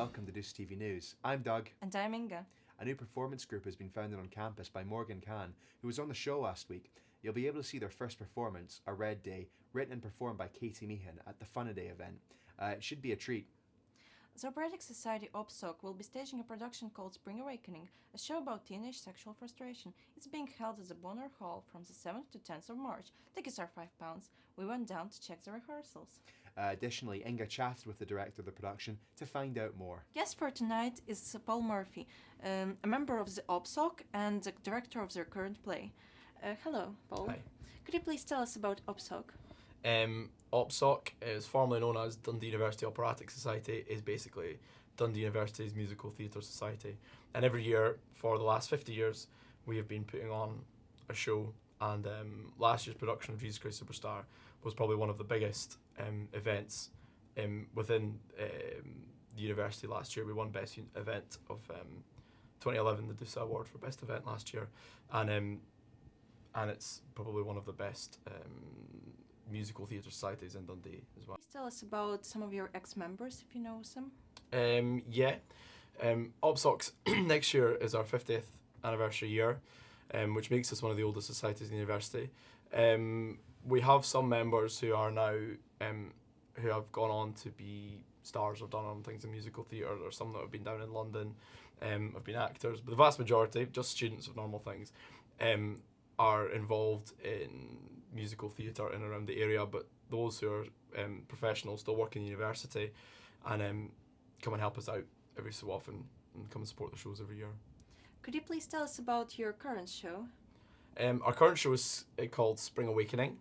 welcome to DUSATV News. I'm Doug. And I'm Inga. A new performance group has been founded on campus by Morgan Khan, who was on the show last week. You'll be able to see their first performance, A Red Day, written and performed by Katie Meehan at the Fun A Day event. It should be a treat. The Operatic Society OPSOC will be staging a production called Spring Awakening, a show about teenage sexual frustration. It's being held at the Bonner Hall from the 7th to 10th of March. Tickets are £5. We went down to check the rehearsals. Additionally, Inga chatted with the director of the production to find out more. Guest for tonight is Paul Murphy, a member of the OPSOC and the director of their current play. Hello, Paul. Hi. Could you please tell us about OPSOC? OPSOC is formerly known as Dundee University Operatic Society, is basically Dundee University's musical theatre society. And every year, for the last 50 years, we have been putting on a show. And last year's production of Jesus Christ Superstar was probably one of the biggest events within the university last year. We won Best Event of 2011, the DUSA Award for Best Event last year. And it's probably one of the best musical theatre societies in Dundee as well. Please tell us about some of your ex-members, if you know some. OPSOC's next year is our 50th anniversary year, which makes us one of the oldest societies in the university. We have some members who are now, who have gone on to be stars or done on things in musical theatre. There's some that have been down in London, have been actors, but the vast majority, just students of normal things, are involved in musical theatre in and around the area, but those who are professionals still work in the university and come and help us out every so often and come and support the shows every year. Could you please tell us about your current show? Our current show is called Spring Awakening,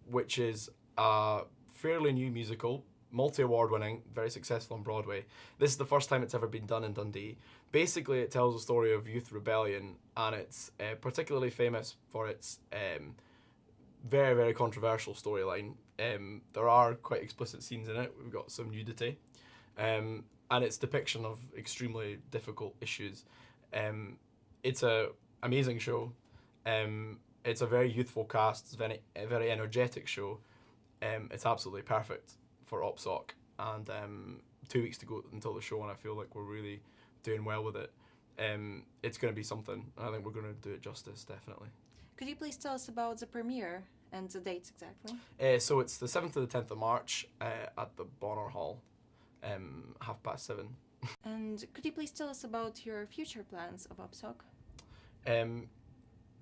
which is a fairly new musical, multi-award winning, very successful on Broadway. This is the first time it's ever been done in Dundee. Basically, it tells a story of youth rebellion, and it's particularly famous for its very, very controversial storyline. There are quite explicit scenes in it. We've got some nudity, and its depiction of extremely difficult issues. It's an amazing show. It's a very youthful cast. It's a very energetic show. It's absolutely perfect for OPSOC, and 2 weeks to go until the show, and I feel like we're really doing well with it. It's going to be something, and I think we're going to do it justice, definitely. Could you please tell us about the premiere and the dates exactly? So it's the 7th to the 10th of March at the Bonner Hall, 7:30. And could you please tell us about your future plans of OPSOC?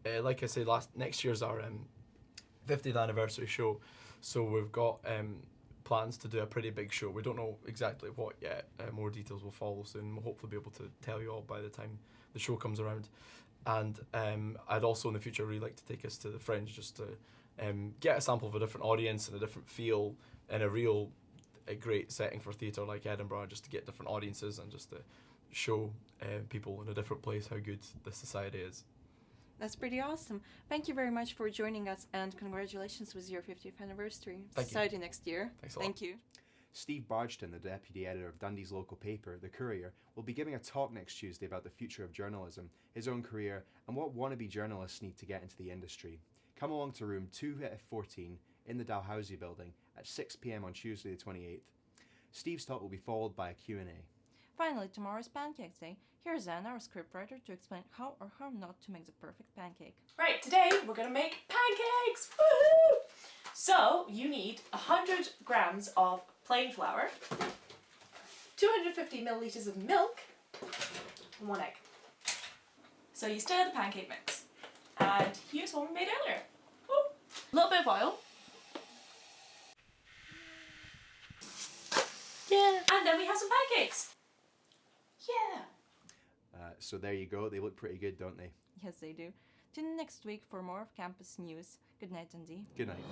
Like I said, next year's our 50th anniversary show, so we've got plans to do a pretty big show. We don't know exactly what yet. More details will follow soon. We'll hopefully be able to tell you all by the time the show comes around. And I'd also in the future really like to take us to the Fringe, just to get a sample of a different audience and a different feel in a great setting for theatre like Edinburgh, just to get different audiences and just to show people in a different place how good this society is. That's pretty awesome. Thank you very much for joining us, and congratulations with your 50th anniversary. Society next year. Thanks a lot. Thank you. Steve Bargeton, the deputy editor of Dundee's local paper, The Courier, will be giving a talk next Tuesday about the future of journalism, his own career, and what wannabe journalists need to get into the industry. Come along to room 2F14 in the Dalhousie building at 6 p.m. on Tuesday the 28th. Steve's talk will be followed by a Q&A. Finally, tomorrow is Pancake Day. Here's Anna, our scriptwriter, to explain how or how not to make the perfect pancake. Right, today we're gonna make pancakes! Woohoo! So, you need 100 grams of plain flour, 250 milliliters of milk, and 1 egg. So you stir the pancake mix, and here's what we made earlier. Woo! A little bit of oil. Yeah. And then we have some pancakes. Yeah. So there you go. They look pretty good, don't they? Yes, they do. Tune in next week for more of campus news. Good night, Dundee. Good night.